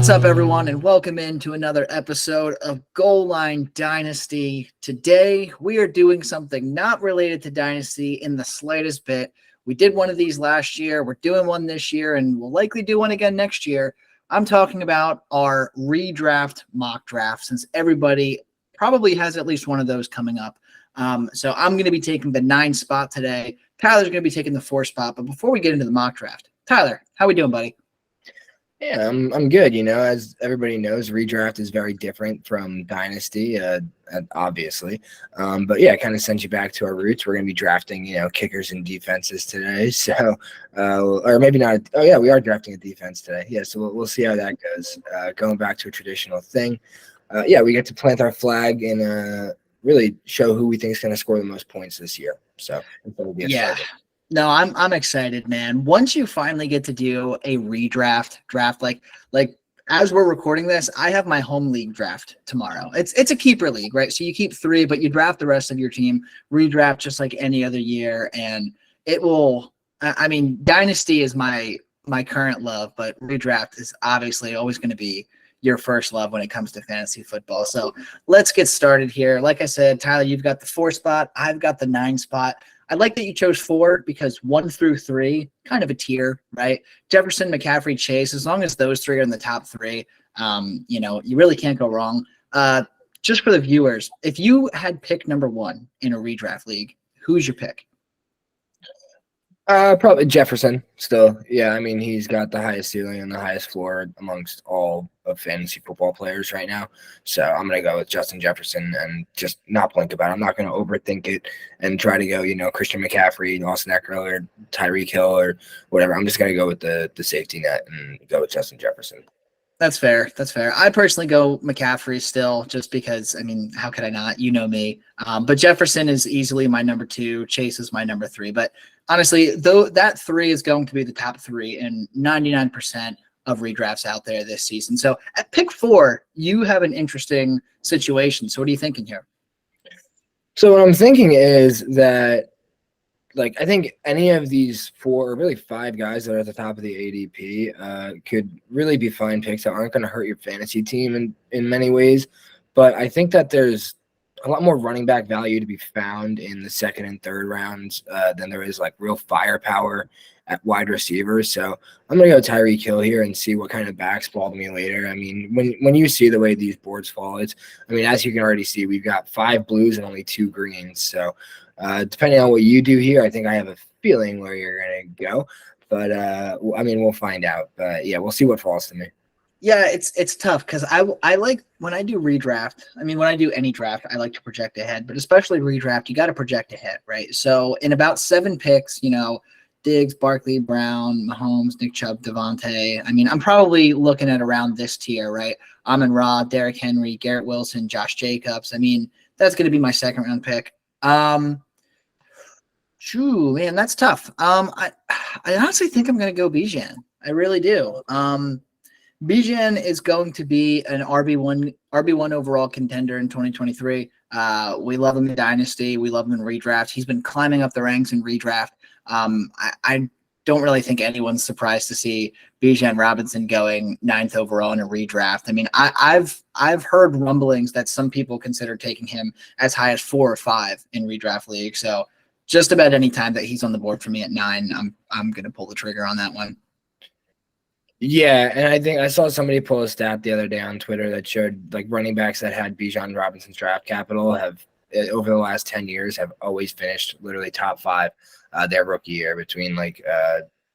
What's up, everyone, and welcome into another episode of Goal Line Dynasty. Today, we are doing something not related to Dynasty in the slightest bit. We did one of these last year. We're doing one this year, and we'll likely do one again next year. I'm talking about our redraft mock draft, since everybody probably has at least one of those coming up. So I'm going to be taking the 9 spot today. Tyler's going to be taking the 4 spot. But before we get into the mock draft, Tyler, how we doing, buddy? Yeah, I'm good. As everybody knows, redraft is very different from dynasty, obviously. But yeah, kind of sends you back to our roots. We're going to be drafting, kickers and defenses today. So, or maybe not. Oh yeah, we are drafting a defense today. Yeah, so we'll see how that goes. Going back to a traditional thing. Yeah, we get to plant our flag and really show who we think is going to score the most points this year. So yeah. No, I'm excited, man. Once you finally get to do a redraft draft, like as we're recording this, I have my home league draft tomorrow. It's a keeper league, right? So you keep 3, but you draft the rest of your team, redraft just like any other year, and it will. I mean, Dynasty is my current love, but redraft is obviously always going to be your first love when it comes to fantasy football. So let's get started here. Like I said, Tyler, you've got the 4 spot. I've got the 9 spot. I like that you chose 4 because 1 through 3, kind of a tier, right? Jefferson, McCaffrey, Chase, as long as those 3 are in the top 3, you really can't go wrong. Just for the viewers, if you had pick number 1 in a redraft league, who's your pick? Probably Jefferson still. Yeah, I mean, he's got the highest ceiling and the highest floor amongst all of fantasy football players right now. So I'm going to go with Justin Jefferson and just not blink about it. I'm not going to overthink it and try to go, Christian McCaffrey, Austin Eckler, or Tyreek Hill or whatever. I'm just going to go with the safety net and go with Justin Jefferson. That's fair. That's fair. I personally go McCaffrey still, just because, I mean, how could I not? You know me. But Jefferson is easily my number 2. Chase is my number 3. But honestly, though, that 3 is going to be the top 3 in 99% of redrafts out there this season. So at pick 4, you have an interesting situation. So what are you thinking here? So what I'm thinking is that, I think any of these 4 or really 5 guys that are at the top of the ADP could really be fine picks that aren't going to hurt your fantasy team in many ways. But I think that there's a lot more running back value to be found in the 2nd and 3rd rounds than there is real firepower at wide receivers. So I'm going to go Tyreek Hill here and see what kind of backs fall to me later. I mean, when you see the way these boards fall, as you can already see, we've got 5 blues and only 2 greens. So depending on what you do here, I think I have a feeling where you're going to go. But, we'll find out. But, yeah, we'll see what falls to me. Yeah, it's tough because I like when I do redraft. I mean, when I do any draft, I like to project ahead. But especially redraft, you got to project ahead, right? So in about 7 picks, Diggs, Barkley, Brown, Mahomes, Nick Chubb, Devontae. I mean, I'm probably looking at around this tier, right? Amon-Ra, Derrick Henry, Garrett Wilson, Josh Jacobs. I mean, that's going to be my 2nd round pick. Man, that's tough. I honestly think I'm going to go Bijan. I really do. Bijan is going to be an RB1 overall contender in 2023. We love him in Dynasty. We love him in redraft. He's been climbing up the ranks in redraft. I don't really think anyone's surprised to see Bijan Robinson going 9th overall in a redraft. I mean, I've heard rumblings that some people consider taking him as high as 4 or 5 in redraft league. So just about any time that he's on the board for me at 9, I'm going to pull the trigger on that one. Yeah, and I think I saw somebody pull a stat the other day on Twitter that showed running backs that had Bijan Robinson's draft capital have over the last 10 years have always finished literally top 5 their rookie year between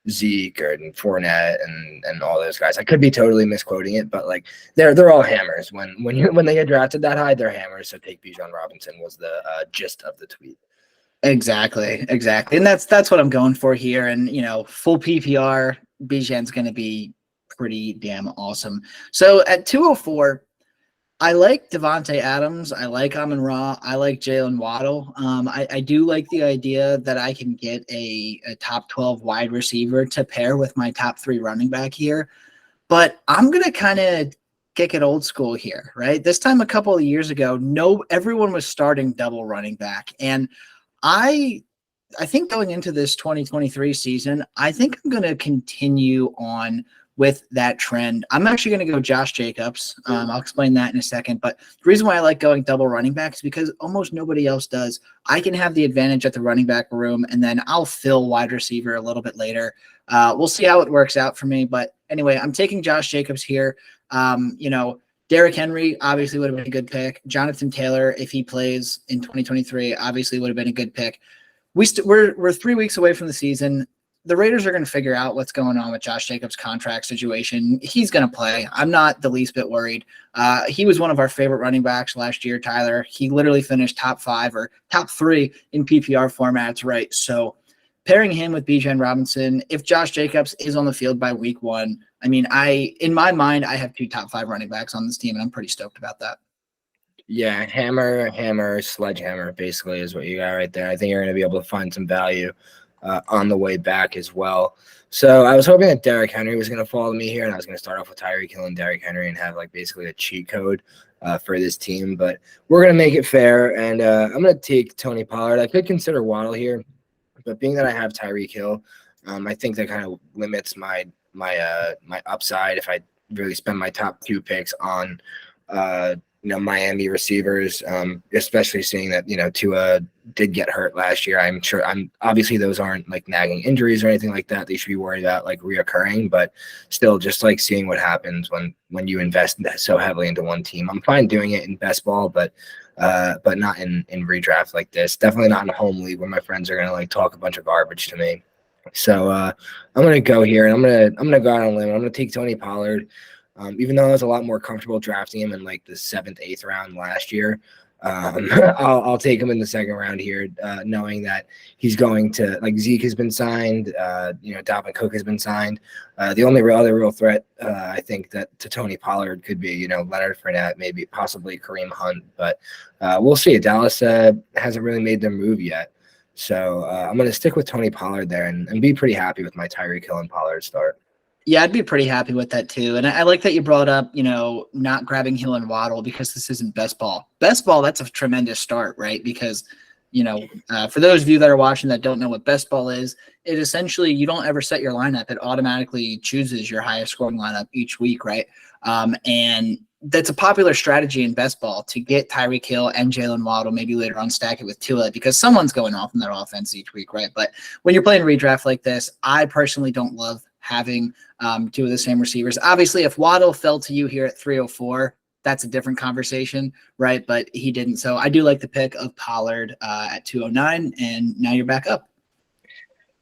Zeke and Fournette and all those guys. I could be totally misquoting it, but they're all hammers. When they get drafted that high, they're hammers. So take Bijan Robinson was the gist of the tweet. Exactly. And that's what I'm going for here. And full PPR, Bijan's going to be pretty damn awesome. So at 204, I like Devontae Adams. I like Amon-Ra. I like Jalen Waddle. I do like the idea that I can get a top 12 wide receiver to pair with my top 3 running back here. But I'm going to kind of kick it old school here, right? This time a couple of years ago, everyone was starting double running back. And I think going into this 2023 season, I think I'm going to continue on with that trend. I'm actually going to go Josh Jacobs. I'll explain that in a second. But the reason why I like going double running back is because almost nobody else does. I can have the advantage at the running back room, and then I'll fill wide receiver a little bit later. We'll see how it works out for me. But anyway, I'm taking Josh Jacobs here. Derrick Henry obviously would have been a good pick. Jonathan Taylor, if he plays in 2023, obviously would have been a good pick. We're 3 weeks away from the season. The Raiders are going to figure out what's going on with Josh Jacobs' contract situation. He's going to play. I'm not the least bit worried. He was one of our favorite running backs last year, Tyler. He literally finished top 5 or top 3 in PPR formats, right? So pairing him with Bijan Robinson, if Josh Jacobs is on the field by week 1, I mean, in my mind, I have 2 top 5 running backs on this team, and I'm pretty stoked about that. Yeah, hammer, sledgehammer, basically is what you got right there. I think you're going to be able to find some value on the way back as well. So I was hoping that Derrick Henry was going to follow me here, and I was going to start off with Tyreek Hill and Derrick Henry and have like basically a cheat code for this team. But we're going to make it fair, and I'm going to take Tony Pollard. I could consider Waddle here, but being that I have Tyreek Hill, I think that kind of limits my upside if I really spend my top 2 picks on Miami receivers, especially seeing that Tua did get hurt last year. I'm obviously those aren't like nagging injuries or anything like that. They should be worried about like reoccurring, but still, just like seeing what happens when you invest so heavily into one team. I'm fine doing it in best ball, but not in redraft like this. Definitely not in a home league where my friends are gonna like talk a bunch of garbage to me. So I'm gonna go here and I'm gonna go out on a limb. I'm gonna take Tony Pollard. Even though I was a lot more comfortable drafting him in like the 7th, 8th round last year, I'll take him in the 2nd round here, knowing that he's going to like Zeke has been signed, Dalvin Cook has been signed. The only other real threat, I think that to Tony Pollard could be Leonard Fournette, maybe possibly Kareem Hunt, but we'll see. Dallas hasn't really made their move yet, so I'm going to stick with Tony Pollard there and be pretty happy with my Tyreek Hill and Pollard start. Yeah, I'd be pretty happy with that too. And I like that you brought up, not grabbing Hill and Waddle because this isn't best ball. Best ball, that's a tremendous start, right? Because, for those of you that are watching that don't know what best ball is, it essentially, you don't ever set your lineup. It automatically chooses your highest scoring lineup each week, right? And that's a popular strategy in best ball to get Tyreek Hill and Jalen Waddle, maybe later on stack it with Tua because someone's going off in that offense each week, right? But when you're playing redraft like this, I personally don't love having 2 of the same receivers. Obviously, if Waddle fell to you here at 304, that's a different conversation, right? But he didn't. So I do like the pick of Pollard at 209, and now you're back up.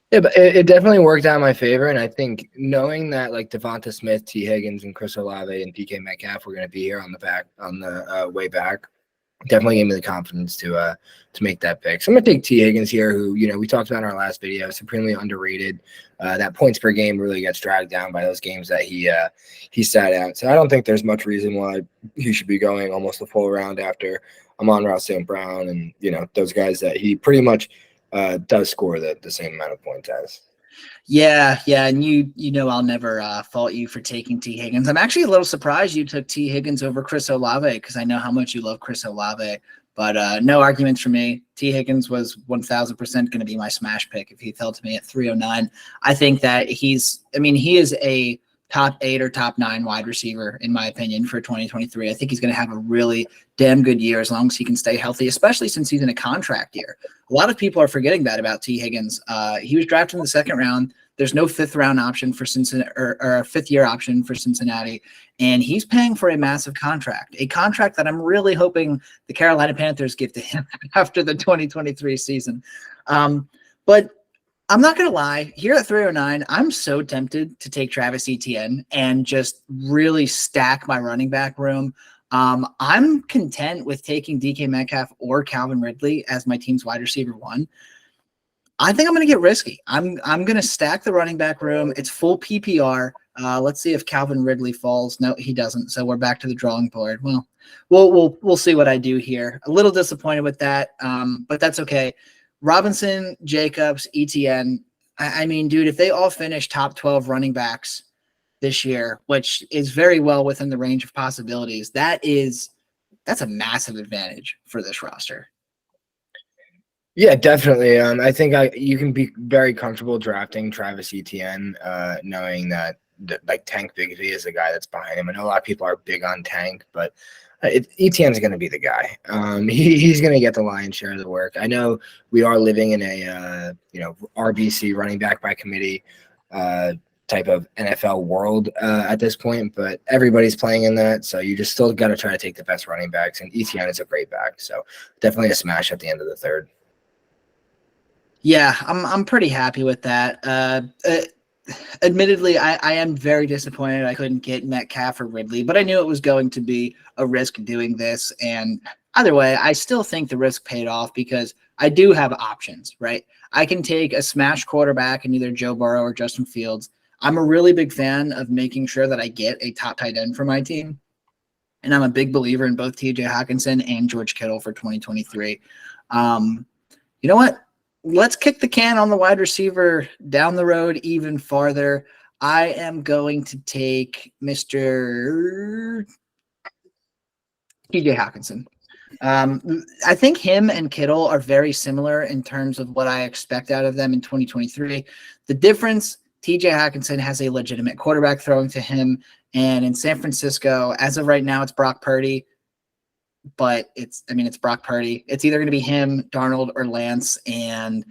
Yeah, but it definitely worked out in my favor, and I think knowing that like Devonta Smith, T. Higgins, and Chris Olave and DK Metcalf were going to be here on the way back, definitely gave me the confidence to make that pick. So I'm gonna take T. Higgins here, who we talked about in our last video, supremely underrated. That points per game really gets dragged down by those games that he sat out. So I don't think there's much reason why he should be going almost a full round after Amon-Ra St. Brown and those guys that he pretty much does score the same amount of points as. Yeah, and I'll never fault you for taking T. Higgins. I'm actually a little surprised you took T. Higgins over Chris Olave because I know how much you love Chris Olave. But no arguments for me. T. Higgins was 1,000% going to be my smash pick if he fell to me at 309. I think that he is a top 8 or top 9 wide receiver, in my opinion, for 2023. I think he's going to have a really damn good year as long as he can stay healthy, especially since he's in a contract year. A lot of people are forgetting that about T. Higgins. He was drafted in the 2nd round. There's no 5th round option for Cincinnati or a 5th year option for Cincinnati. And he's paying for a massive contract, a contract that I'm really hoping the Carolina Panthers give to him after the 2023 season. But I'm not going to lie, here at 309, I'm so tempted to take Travis Etienne and just really stack my running back room. I'm content with taking DK Metcalf or Calvin Ridley as my team's wide receiver 1. I think I'm going to get risky. I'm going to stack the running back room. It's full PPR. Let's see if Calvin Ridley falls. No, he doesn't. So we're back to the drawing board. Well, we'll see what I do here. A little disappointed with that, but that's okay. Robinson, Jacobs, Etienne. I mean, dude, if they all finish top 12 running backs this year, which is very well within the range of possibilities, that's a massive advantage for this roster. Yeah, definitely. I think you can be very comfortable drafting Travis Etienne, knowing that like Tank Big V is the guy that's behind him. I know a lot of people are big on Tank, but Etienne's going to be the guy. He's going to get the lion's share of the work. I know we are living in a RBC, running back by committee type of NFL world at this point, but everybody's playing in that, so you just still got to try to take the best running backs, and Etienne is a great back, so definitely a smash at the end of the third. Yeah, I'm pretty happy with that. Admittedly, I am very disappointed I couldn't get Metcalf or Ridley, but I knew it was going to be a risk doing this. And either way, I still think the risk paid off because I do have options, right? I can take a smash quarterback in either Joe Burrow or Justin Fields. I'm a really big fan of making sure that I get a top tight end for my team. And I'm a big believer in both TJ Hawkinson and George Kittle for 2023. You know what? Let's kick the can on the wide receiver down the road even farther. I am going to take Mr. TJ Hawkinson. I think him and Kittle are very similar in terms of what I expect out of them in 2023. The difference, TJ Hawkinson has a legitimate quarterback throwing to him, and in San Francisco, as of right now, it's Brock Purdy. But it's Brock Purdy. It's either going to be him, Darnold, or Lance. And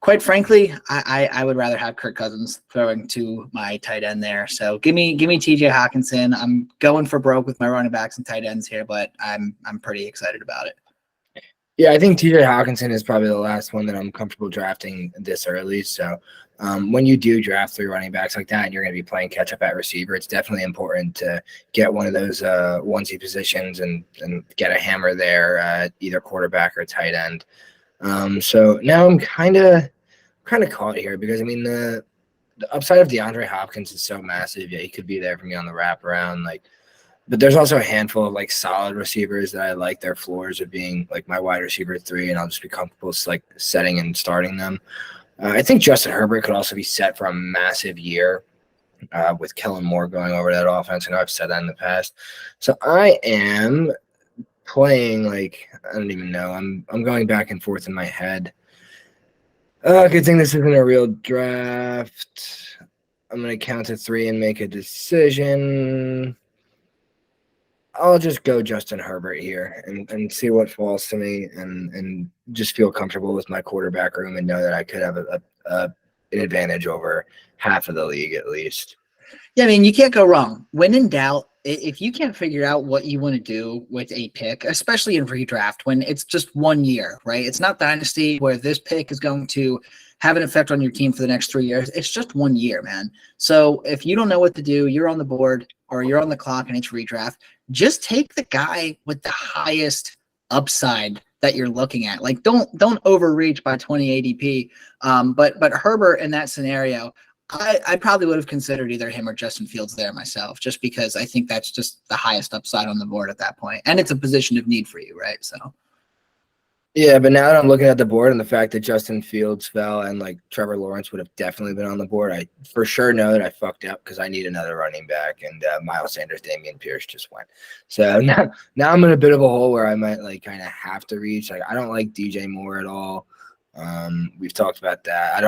quite frankly, I would rather have Kirk Cousins throwing to my tight end there. So give me TJ Hawkinson. I'm going for broke with my running backs and tight ends here, but I'm pretty excited about it. Yeah, I think TJ Hawkinson is probably the last one that I'm comfortable drafting this early. So when you do draft 3 running backs like that and you're going to be playing catch up at receiver, it's definitely important to get one of those onesie positions and get a hammer there at either quarterback or tight end. So now I'm kind of caught here because, I mean, the upside of DeAndre Hopkins is so massive. Yeah, he could be there for me on the wraparound. But there's also a handful of solid receivers that I like their floors of being my wide receiver 3, and I'll just be comfortable setting and starting them. I think Justin Herbert could also be set for a massive year with Kellen Moore going over that offense. I know I've said that in the past. So I am playing I don't even know. I'm going back and forth in my head. Good thing this isn't a real draft. I'm going to count to 3 and make a decision. I'll just go Justin Herbert here and see what falls to me and just feel comfortable with my quarterback room and know that I could have an advantage over half of the league at least. Yeah, I mean, you can't go wrong. When in doubt, if you can't figure out what you want to do with a pick, especially in redraft, when it's just 1 year, right? It's not Dynasty where this pick is going to have an effect on your team for the next 3 years. It's just 1 year, man. So if you don't know what to do, you're on the board or you're on the clock and it's redraft, just take the guy with the highest upside that you're looking at. Don't overreach by 20 ADP. But Herbert in that scenario, I probably would have considered either him or Justin Fields there myself, just because I think that's just the highest upside on the board at that point. And it's a position of need for you, right? So. Yeah, but now that I'm looking at the board and the fact that Justin Fields fell and Trevor Lawrence would have definitely been on the board, I for sure know that I fucked up because I need another running back, and Miles Sanders, Dameon Pierce just went. So now I'm in a bit of a hole where I might kind of have to reach. I don't like DJ Moore at all. We've talked about that.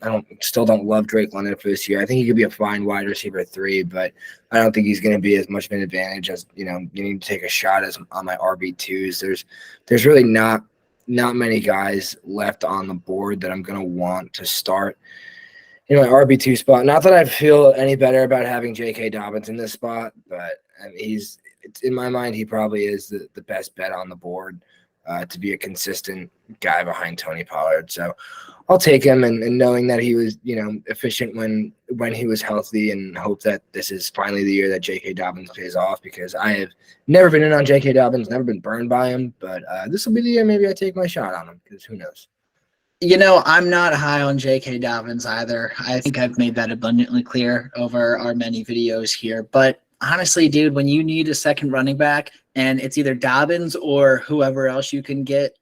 I still don't love Drake London for this year. I think he could be a fine wide receiver 3, but I don't think he's going to be as much of an advantage as, you need to take a shot as on my RB2s. There's really not many guys left on the board that I'm going to want to start in my RB2 spot. Not that I feel any better about having J.K. Dobbins in this spot, but it's in my mind, he probably is the best bet on the board to be a consistent guy behind Tony Pollard. So I'll take him and knowing that he was, efficient when he was healthy, and hope that this is finally the year that J.K. Dobbins pays off, because I have never been in on J.K. Dobbins, never been burned by him, but this will be the year maybe I take my shot on him, because who knows? I'm not high on J.K. Dobbins either. I think I've made that abundantly clear over our many videos here. But honestly, dude, when you need a second running back and it's either Dobbins or whoever else you can get,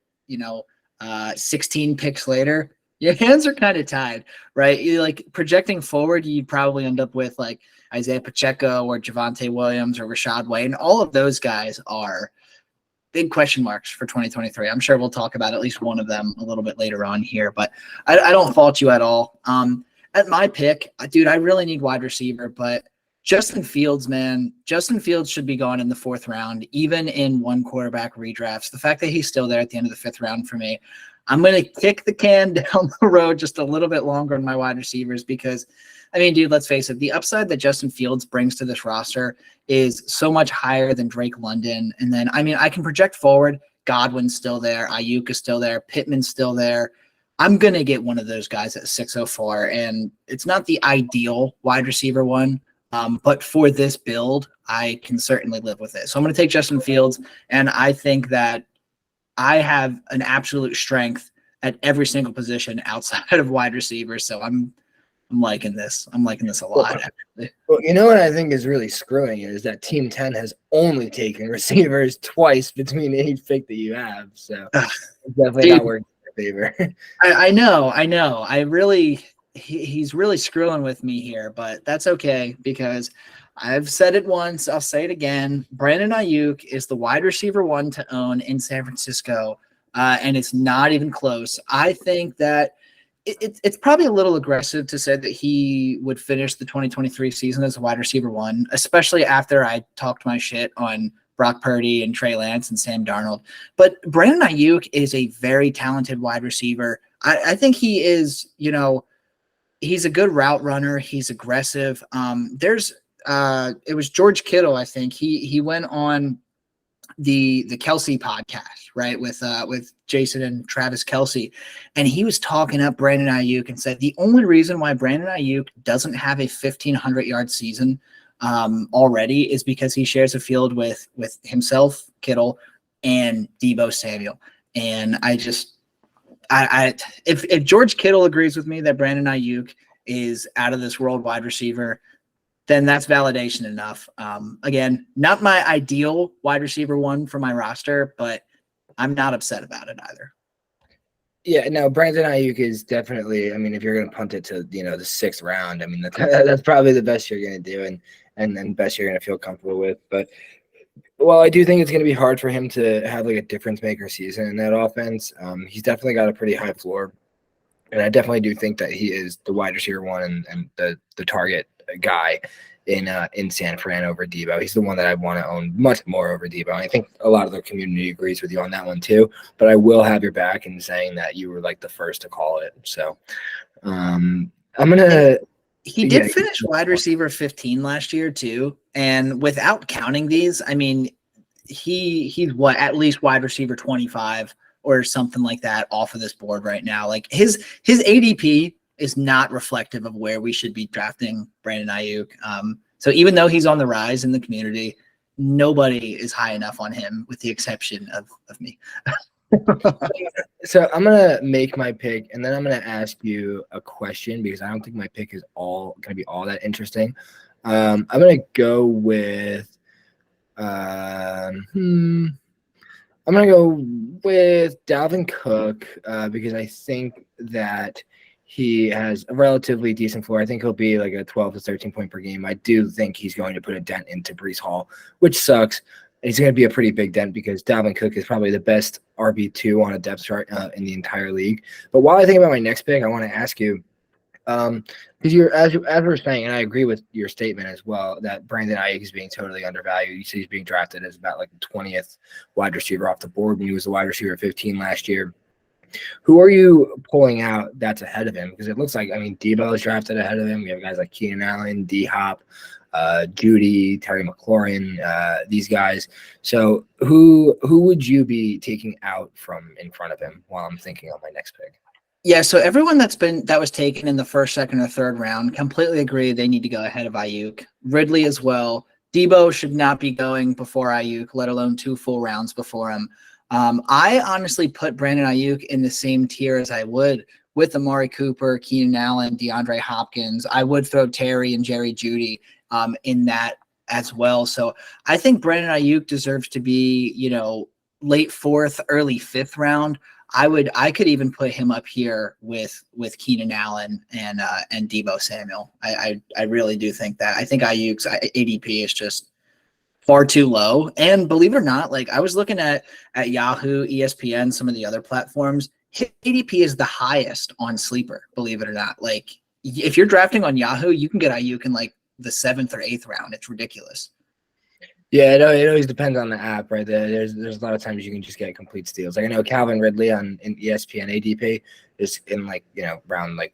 16 picks later, your hands are kind of tied, right? You projecting forward, you'd probably end up with Isaiah Pacheco or Javonte Williams or Rashad White. All of those guys are big question marks for 2023. I'm sure we'll talk about at least one of them a little bit later on here, but I don't fault you at all. at my pick, dude, I really need wide receiver, but Justin Fields, man, Justin Fields should be gone in the 4th round, even in one quarterback redrafts. The fact that he's still there at the end of the 5th round for me, I'm going to kick the can down the road just a little bit longer on my wide receivers because, I mean, dude, let's face it, the upside that Justin Fields brings to this roster is so much higher than Drake London. And then, I mean, I can project forward. Godwin's still there. Ayuk is still there. Pittman's still there. I'm going to get one of those guys at 604, and it's not the ideal wide receiver one, but for this build, I can certainly live with it. So I'm going to take Justin Fields, and I think that I have an absolute strength at every single position outside of wide receiver. So I'm liking this. I'm liking this a lot, actually. Well, you know what I think is really screwing it is that Team 10 has only taken receivers twice between each pick that you have. So it's definitely not working in your favor. I know. He's really screwing with me here, but that's okay because I've said it once. I'll say it again. Brandon Ayuk is the wide receiver 1 to own in San Francisco, and it's not even close. I think that it's probably a little aggressive to say that he would finish the 2023 season as a wide receiver 1, especially after I talked my shit on Brock Purdy and Trey Lance and Sam Darnold. But Brandon Ayuk is a very talented wide receiver. I think he is, he's a good route runner. He's aggressive. It was George Kittle, I think. He went on the Kelsey podcast, right, with Jason and Travis Kelsey, and he was talking up Brandon Ayuk and said the only reason why Brandon Ayuk doesn't have a 1,500-yard season already is because he shares a field with himself, Kittle, and Deebo Samuel. And if George Kittle agrees with me that Brandon Ayuk is out of this world wide receiver, then that's validation enough. Again, not my ideal wide receiver 1 for my roster, but I'm not upset about it either. Yeah, no, Brandon Ayuk is definitely, I mean, if you're going to punt it to, the 6th round, I mean, that's probably the best you're going to do and then best you're going to feel comfortable with. But, well, I do think it's going to be hard for him to have like a difference maker season in that offense. He's definitely got a pretty high floor. And I definitely do think that he is the wide receiver 1 and the target guy in San Fran over Deebo. He's the one that I want to own much more over Deebo. I think a lot of the community agrees with you on that one too, but I will have your back in saying that you were like the first to call it. So I'm going to He did finish wide receiver 15 last year too. And without counting these, I mean, he's what, at least wide receiver 25 or something like that off of this board right now. Like his ADP is not reflective of where we should be drafting Brandon Ayuk. So even though he's on the rise in the community, nobody is high enough on him with the exception of me. So I'm going to make my pick, and then I'm going to ask you a question because I don't think my pick is all going to be all that interesting. I'm going to go with I'm going to go with Dalvin Cook because I think that he has a relatively decent floor. I think he'll be like a 12 to 13 point per game. I do think he's going to put a dent into Breece Hall, which sucks. He's going to be a pretty big dent because Dalvin Cook is probably the best RB2 on a depth chart in the entire league. But while I think about my next pick, I want to ask you, because you're as we're saying, and I agree with your statement as well, that Brandon Ayuk is being totally undervalued. You see he's being drafted as about like the 20th wide receiver off the board when he was the wide receiver 15 last year. Who are you pulling out that's ahead of him? Because it looks like, I mean, Deebo is drafted ahead of him. We have guys like Keenan Allen, D-Hop, Judy, Terry McLaurin, these guys. So who would you be taking out from in front of him while I'm thinking on my next pick? Yeah, so everyone that was taken in the first, second, or third round completely agree they need to go ahead of Ayuk. Ridley as well. Deebo should not be going before Ayuk, let alone 2 full rounds before him. I honestly put Brandon Ayuk in the same tier as I would with Amari Cooper, Keenan Allen, DeAndre Hopkins. I would throw Terry and Jerry Jeudy in that as well. So I think Brandon Ayuk deserves to be, late 4th, early 5th round. I could even put him up here with Keenan Allen and Deebo Samuel. I really do think that. I think Ayuk's ADP is just far too low. And believe it or not, like I was looking at Yahoo, ESPN, some of the other platforms, his ADP is the highest on Sleeper, believe it or not. Like if you're drafting on Yahoo, you can get Ayuk in like the 7th or 8th round. It's ridiculous. Yeah, it always depends on the app, right? There's a lot of times you can just get complete steals. Like I know Calvin Ridley in ESPN ADP is in like round like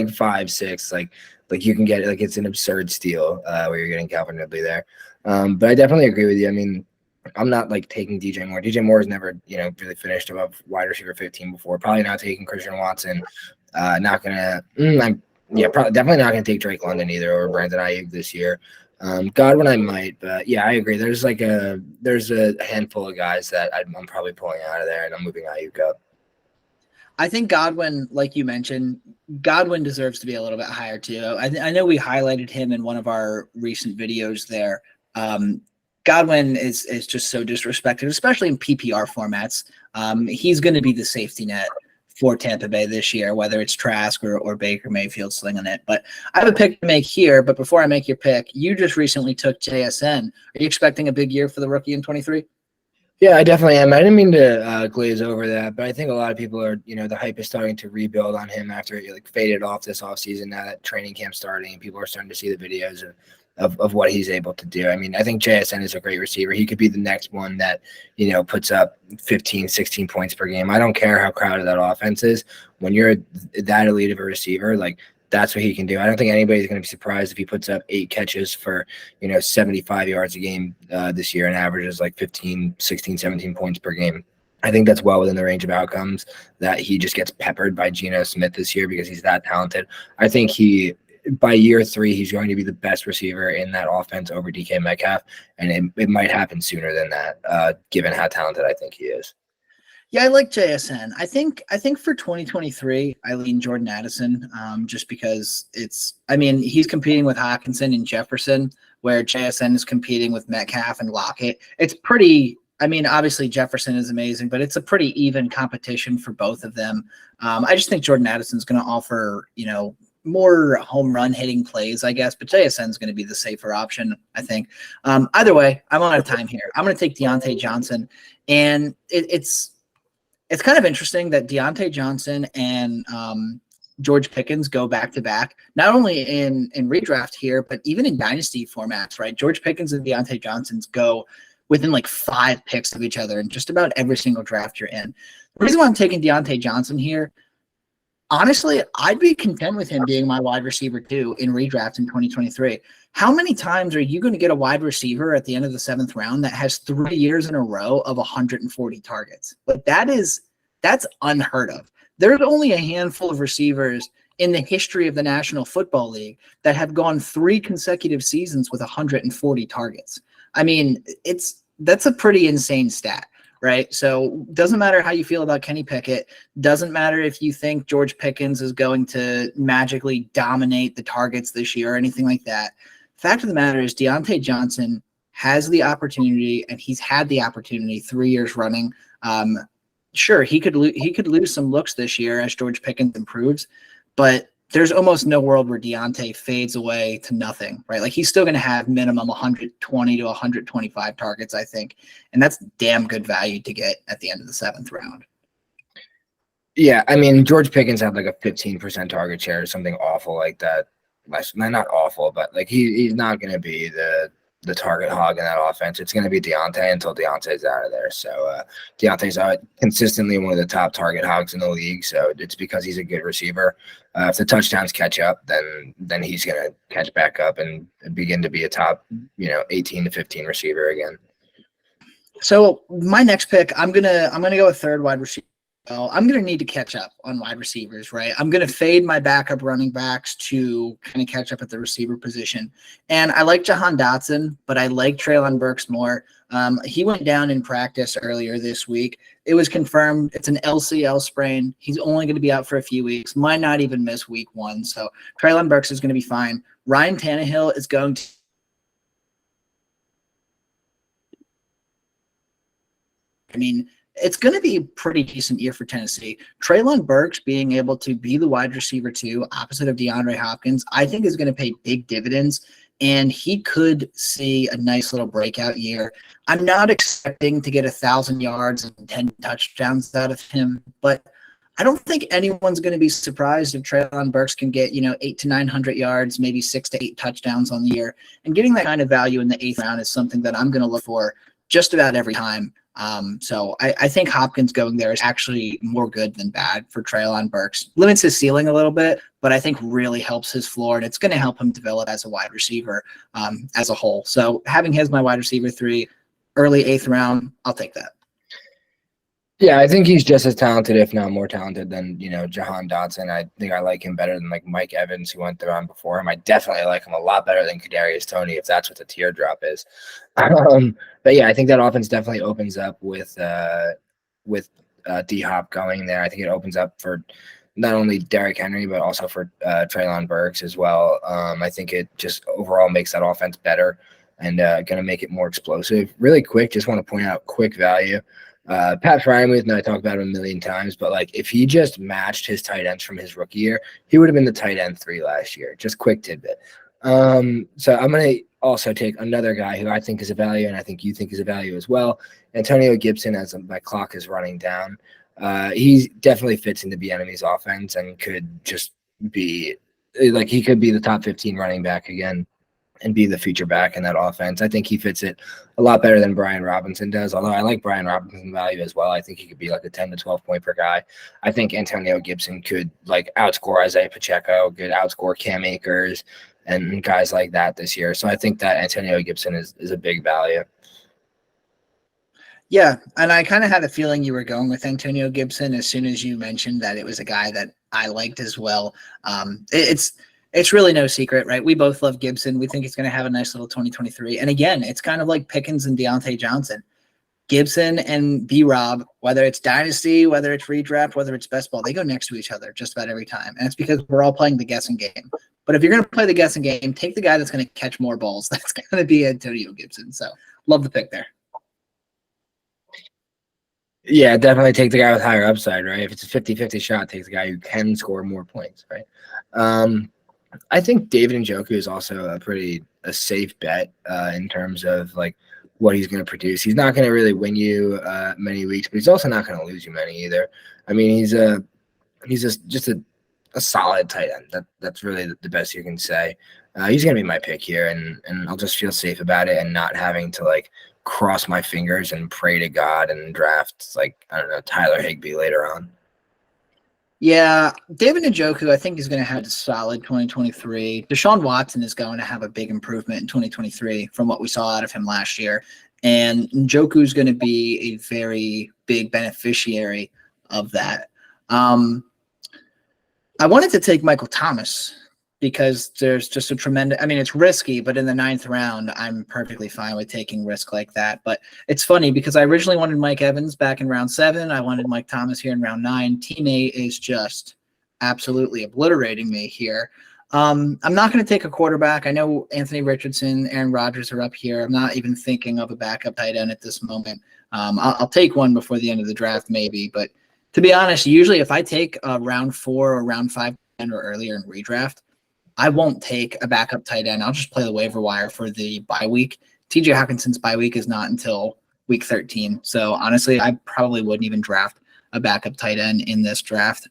5, 6, like you can get like it's an absurd steal where you're getting Calvin Ridley there. But I definitely agree with you. I mean, I'm not like taking DJ Moore. DJ Moore has never really finished above wide receiver 15 before. Probably not taking Christian Watson. Not gonna. Probably definitely not gonna take Drake London either or Brandon Ayuk this year. Godwin I might, but yeah, I agree. There's a handful of guys that I'm probably pulling out of there, and I'm moving Ayuk up. I think Godwin, like you mentioned, Godwin deserves to be a little bit higher too. I know we highlighted him in one of our recent videos there. Godwin is just so disrespected, especially in PPR formats. He's going to be the safety net for Tampa Bay this year, whether it's Trask or Baker Mayfield slinging it. But I have a pick to make here. But before I make your pick, you just recently took JSN. Are you expecting a big year for the rookie in 23? Yeah, I definitely am. I didn't mean to glaze over that, but I think a lot of people are, the hype is starting to rebuild on him after it like faded off this offseason. Now that training camp starting, and people are starting to see the videos of what he's able to do. I mean, I think JSN is a great receiver. He could be the next one that, puts up 15, 16 points per game. I don't care how crowded that offense is. When you're that elite of a receiver, like that's what he can do. I don't think anybody's going to be surprised if he puts up 8 catches for, 75 yards a game this year and averages like 15, 16, 17 points per game. I think that's well within the range of outcomes that he just gets peppered by Geno Smith this year because he's that talented. I think by year 3, he's going to be the best receiver in that offense over DK Metcalf, and it might happen sooner than that, given how talented I think he is. Yeah, I like JSN. I think for 2023, I lean Jordan Addison, just because he's competing with Hawkinson and Jefferson, where JSN is competing with Metcalf and Lockett. It's pretty. Obviously Jefferson is amazing, but it's a pretty even competition for both of them. I just think Jordan Addison's going to offer, more home run hitting plays, I guess, but JSN is going to be the safer option, I think. Either way, I'm out of time here. I'm going to take Deontay Johnson, and it's kind of interesting that Deontay Johnson and George Pickens go back to back, not only in redraft here, but even in dynasty formats, right? George Pickens and Deontay Johnson's go within like 5 picks of each other in just about every single draft you're in. The reason why I'm taking Deontay Johnson here, honestly, I'd be content with him being my wide receiver too in redraft in 2023. How many times are you going to get a wide receiver at the end of the 7th round that has 3 years in a row of 140 targets? Like that's unheard of. There's only a handful of receivers in the history of the National Football League that have gone 3 consecutive seasons with 140 targets. That's a pretty insane stat, right? So doesn't matter how you feel about Kenny Pickett. Doesn't matter if you think George Pickens is going to magically dominate the targets this year or anything like that. Fact of the matter is Deontay Johnson has the opportunity, and he's had the opportunity 3 years running. Sure, he could lose some looks this year as George Pickens improves, but there's almost no world where Deontay fades away to nothing, right? Like he's still going to have minimum 120 to 125 targets, I think, and that's damn good value to get at the end of the 7th round. Yeah, George Pickens had like a 15% target share or something awful like that. Not awful, but like he's not going to be the target hog in that offense. It's going to be Deontay until Deontay's out of there. So Deontay's consistently one of the top target hogs in the league. So it's because he's a good receiver. If the touchdowns catch up, then he's going to catch back up and begin to be a top 18 to 15 receiver again. So my next pick, I'm gonna go a 3rd wide receiver. I'm going to need to catch up on wide receivers, right? I'm going to fade my backup running backs to kind of catch up at the receiver position. And I like Jahan Dotson, but I like Treylon Burks more. He went down in practice earlier this week. It was confirmed it's an LCL sprain. He's only going to be out for a few weeks, might not even miss week 1. So Treylon Burks is going to be fine. Ryan Tannehill is going to it's going to be a pretty decent year for Tennessee. Treylon Burks being able to be the wide receiver too, opposite of DeAndre Hopkins, I think is going to pay big dividends, and he could see a nice little breakout year. I'm not expecting to get 1,000 yards and 10 touchdowns out of him, but I don't think anyone's going to be surprised if Treylon Burks can get, 800 to 900 yards, maybe 6 to 8 touchdowns on the year. And getting that kind of value in the 8th round is something that I'm going to look for just about every time. So I think Hopkins going there is actually more good than bad for Treylon Burks. Limits his ceiling a little bit, but I think really helps his floor, and it's going to help him develop as a wide receiver as a whole. So having him as my wide receiver 3, early 8th round, I'll take that. Yeah, I think he's just as talented, if not more talented, than Jahan Dotson. I think I like him better than like Mike Evans, who went around before him. I definitely like him a lot better than Kadarius Toney, if that's what the teardrop is. But yeah, I think that offense definitely opens up with D Hop going there. I think it opens up for not only Derrick Henry but also for Treylon Burks as well. I think it just overall makes that offense better and going to make it more explosive. Really quick, just want to point out quick value. Pat Fryermuth, and I talked about him a million times, but like if he just matched his tight ends from his rookie year, he would have been the tight end 3 last year. Just quick tidbit. So I'm going to also take another guy who I think is a value, and I think you think is a value as well, Antonio Gibson, as my clock is running down. He definitely fits into Bieniemy's offense and could just be like, he could be the top 15 running back again and be the feature back in that offense. I think he fits it a lot better than Brian Robinson does, although I like Brian Robinson's value as well. I think he could be like a 10 to 12 point per guy. I think Antonio Gibson could like outscore Isaiah Pacheco, could outscore Cam Akers and guys like that this year. So I think that Antonio Gibson is a big value. Yeah, and I kind of had a feeling you were going with Antonio Gibson as soon as you mentioned that it was a guy that I liked as well. It's really no secret, right? We both love Gibson. We think he's going to have a nice little 2023. And again, it's kind of like Pickens and Deontay Johnson. Gibson and B-Rob, whether it's Dynasty, whether it's Redraft, whether it's Best Ball, they go next to each other just about every time. And it's because we're all playing the guessing game. But if you're going to play the guessing game, take the guy that's going to catch more balls. That's going to be Antonio Gibson. So love the pick there. Yeah, definitely take the guy with higher upside, right? If it's a 50-50 shot, take the guy who can score more points, right? I think David Njoku is also a safe bet in terms of like what he's going to produce. He's not going to really win you many weeks, but he's also not going to lose you many either. I mean, he's just a solid tight end. That's really the best you can say. He's going to be my pick here, and I'll just feel safe about it and not having to like cross my fingers and pray to God and draft like, I don't know, Tyler Higbee later on. Yeah, David Njoku, I think, is going to have a solid 2023. Deshaun Watson is going to have a big improvement in 2023 from what we saw out of him last year. And Njoku is going to be a very big beneficiary of that. I wanted to take Michael Thomas because there's just a tremendous – I mean, it's risky, but in the 9th round, I'm perfectly fine with taking risk like that. But it's funny because I originally wanted Mike Evans back in round 7. I wanted Mike Thomas here in round 9. Teammate is just absolutely obliterating me here. I'm not going to take a quarterback. I know Anthony Richardson, Aaron Rodgers are up here. I'm not even thinking of a backup tight end at this moment. I'll take one before the end of the draft maybe. But to be honest, usually if I take a round 4 or round 5 or earlier in redraft, I won't take a backup tight end. I'll just play the waiver wire for the bye week. TJ Hawkinson's bye week is not until week 13. So honestly, I probably wouldn't even draft a backup tight end in this draft.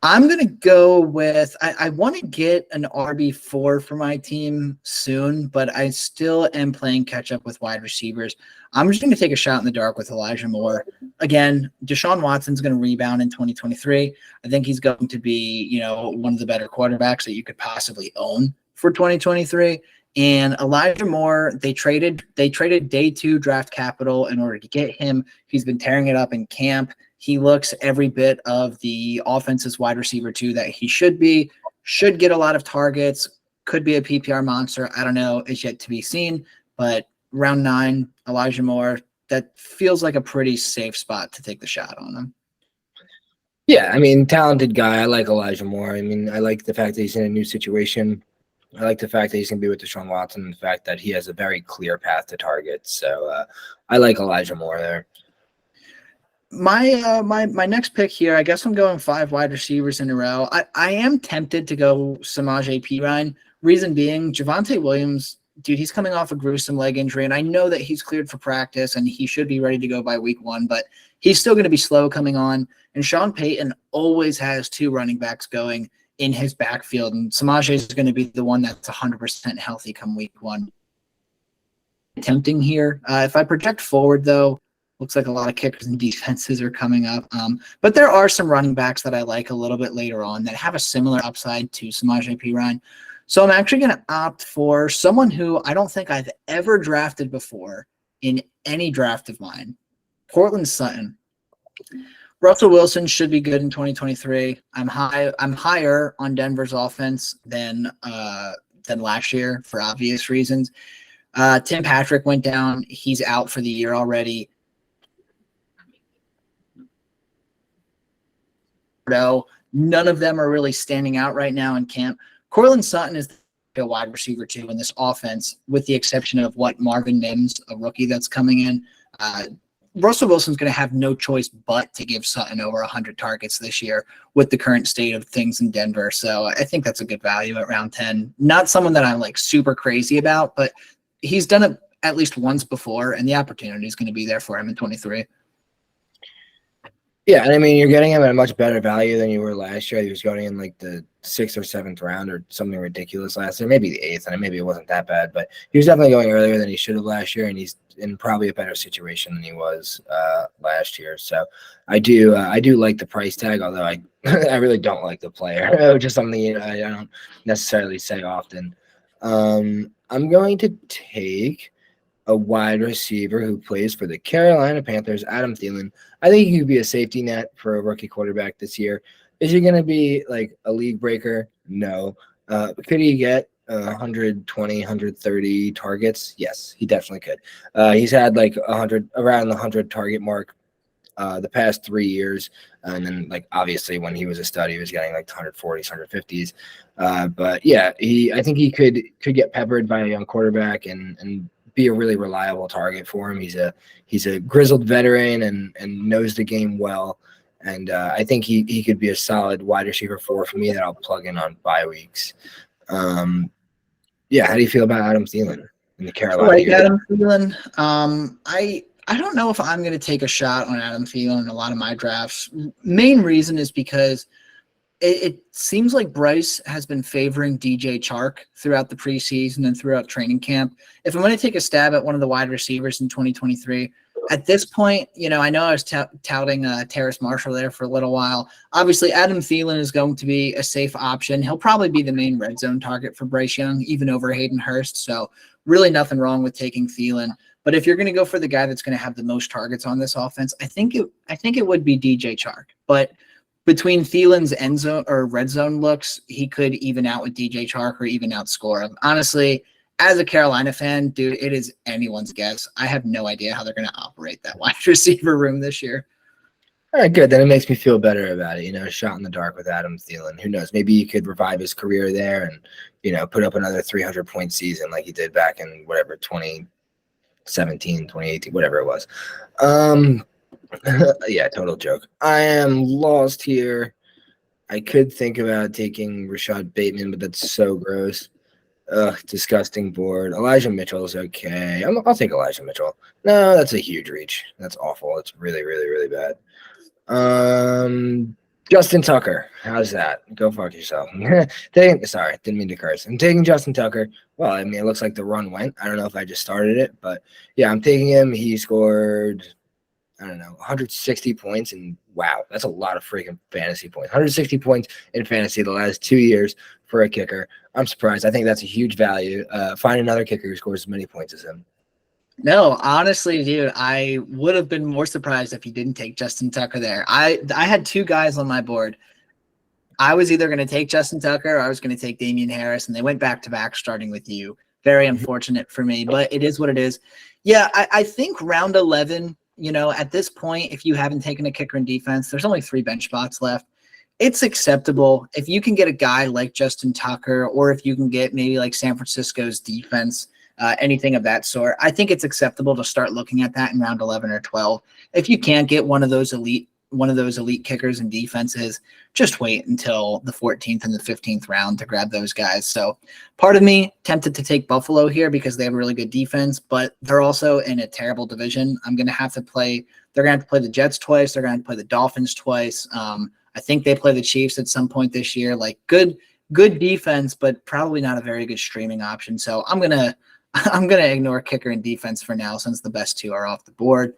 I'm going to go with, I want to get an RB4 for my team soon, but I still am playing catch up with wide receivers. I'm just going to take a shot in the dark with Elijah Moore. Again, Deshaun Watson's going to rebound in 2023. I think he's going to be, one of the better quarterbacks that you could possibly own for 2023. And Elijah Moore, they traded day 2 draft capital in order to get him. He's been tearing it up in camp. He looks every bit of the offense's wide receiver 2 that he should be, should get a lot of targets, could be a PPR monster. I don't know. It's yet to be seen. But round 9, Elijah Moore, that feels like a pretty safe spot to take the shot on him. Yeah, I mean, talented guy. I like Elijah Moore. I mean, I like the fact that he's in a new situation. I like the fact that he's going to be with Deshaun Watson and the fact that he has a very clear path to targets. So I like Elijah Moore there. My next pick here, I guess I'm going 5 wide receivers in a row. I am tempted to go Samaje Perine. Reason being, Javonte Williams dude, he's coming off a gruesome leg injury, and I know that he's cleared for practice and he should be ready to go by week 1, but he's still going to be slow coming on. And Sean Payton always has 2 running backs going in his backfield, and Samaje is going to be the one that's 100% healthy come week 1. Tempting here. If I project forward, though, looks like a lot of kickers and defenses are coming up. But there are some running backs that I like a little bit later on that have a similar upside to Samaje Perine. So I'm actually going to opt for someone who I don't think I've ever drafted before in any draft of mine, Cortland Sutton. Russell Wilson should be good in 2023. I'm higher on Denver's offense than last year for obvious reasons. Tim Patrick went down. He's out for the year already. None of them are really standing out right now in camp. Cortland Sutton is a wide receiver too in this offense, with the exception of Marvin Mims, a rookie that's coming in. Russell Wilson's going to have no choice but to give Sutton over 100 targets this year with the current state of things in Denver. So I think that's a good value at round 10. Not someone that I'm like super crazy about, but he's done it at least once before, and the opportunity is going to be there for him in 23. Yeah, and I mean, you're getting him at a much better value than you were last year. He was going in like the 6th or 7th round or something ridiculous last year, maybe the 8th, and maybe it wasn't that bad, but he was definitely going earlier than he should have last year, and he's in probably a better situation than he was last year. So I do like the price tag, although I I really don't like the player, which is something I don't necessarily say often. I'm going to take a wide receiver who plays for the Carolina Panthers, Adam Thielen. I think he could be a safety net for a rookie quarterback this year. Is he going to be like a league breaker? No. Could he get 120, 130 targets? Yes, he definitely could. He's had like around the 100 target mark the past 3 years. And then like obviously when he was a stud, he was getting like 140s, 150s. But yeah, I think he could get peppered by a young quarterback and be a really reliable target for him. He's a grizzled veteran and knows the game well. And I think he could be a solid wide receiver 4 for me that I'll plug in on bye weeks. Yeah, how do you feel about Adam Thielen in the Carolina? I like Adam Thielen. I don't know if I'm going to take a shot on Adam Thielen in a lot of my drafts. Main reason is because it seems like Bryce has been favoring DJ Chark throughout the preseason and throughout training camp. If I'm going to take a stab at one of the wide receivers in 2023, at this point, I know I was touting Terrace Marshall there for a little while. Obviously, Adam Thielen is going to be a safe option. He'll probably be the main red zone target for Bryce Young, even over Hayden Hurst. So really nothing wrong with taking Thielen. But if you're going to go for the guy that's going to have the most targets on this offense, I think it would be DJ Chark. But between Thielen's end zone or red zone looks, he could even out with DJ Chark or even outscore him. Honestly, as a Carolina fan, dude, it is anyone's guess. I have no idea how they're going to operate that wide receiver room this year. All right, good. Then it makes me feel better about it. A shot in the dark with Adam Thielen. Who knows? Maybe he could revive his career there and, put up another 300-point season like he did back in whatever, 2017, 2018, whatever it was. Yeah, total joke. I am lost here. I could think about taking Rashad Bateman, but that's so gross. Ugh, disgusting board. Elijah Mitchell is okay. I'll take Elijah Mitchell. No, that's a huge reach. That's awful. It's really, really, really bad. Justin Tucker. How's that? Go fuck yourself. Sorry, didn't mean to curse. I'm taking Justin Tucker. Well, I mean, it looks like the run went. I don't know if I just started it, but yeah, I'm taking him. He scored, 160 points, and wow, that's a lot of freaking fantasy points. 160 points in fantasy the last 2 years for a kicker. I'm surprised. I think that's a huge value. Find another kicker who scores as many points as him. No, honestly, dude, I would have been more surprised if you didn't take Justin Tucker there. I had 2 guys on my board. I was either going to take Justin Tucker or I was going to take Damian Harris, and they went back-to-back starting with you. Very unfortunate for me, but it is what it is. Yeah, I think round 11, at this point, if you haven't taken a kicker in defense, there's only 3 bench spots left. It's acceptable. If you can get a guy like Justin Tucker, or if you can get maybe like San Francisco's defense, anything of that sort, I think it's acceptable to start looking at that in round 11 or 12. If you can't get one of those elite one of those elite kickers and defenses, just wait until the 14th and the 15th round to grab those guys. So part of me tempted to take Buffalo here because they have a really good defense, but they're also in a terrible division. They're going to have to play the Jets twice. They're going to have to play the Dolphins twice. I think they play the Chiefs at some point this year. Like good defense, but probably not a very good streaming option. So I'm gonna ignore kicker and defense for now since the best two are off the board.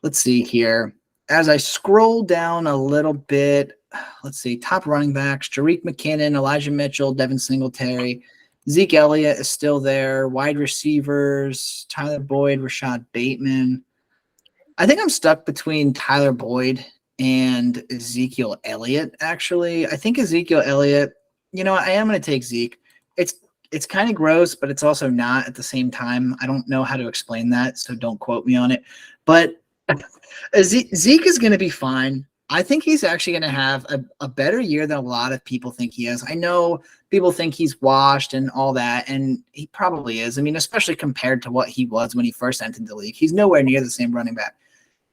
Let's see here. As I scroll down a little bit, let's see, top running backs, Jerick McKinnon, Elijah Mitchell, Devin Singletary, Zeke Elliott is still there. Wide receivers, Tyler Boyd, Rashad Bateman. I think I'm stuck between Tyler Boyd and Ezekiel Elliott, actually. I think Ezekiel Elliott, I am going to take Zeke. It's kind of gross, but it's also not at the same time. I don't know how to explain that, so don't quote me on it. But Zeke is going to be fine. I think he's actually going to have a better year than a lot of people think he is. I know people think he's washed and all that, and he probably is. I mean, especially compared to what he was when he first entered the league. He's nowhere near the same running back.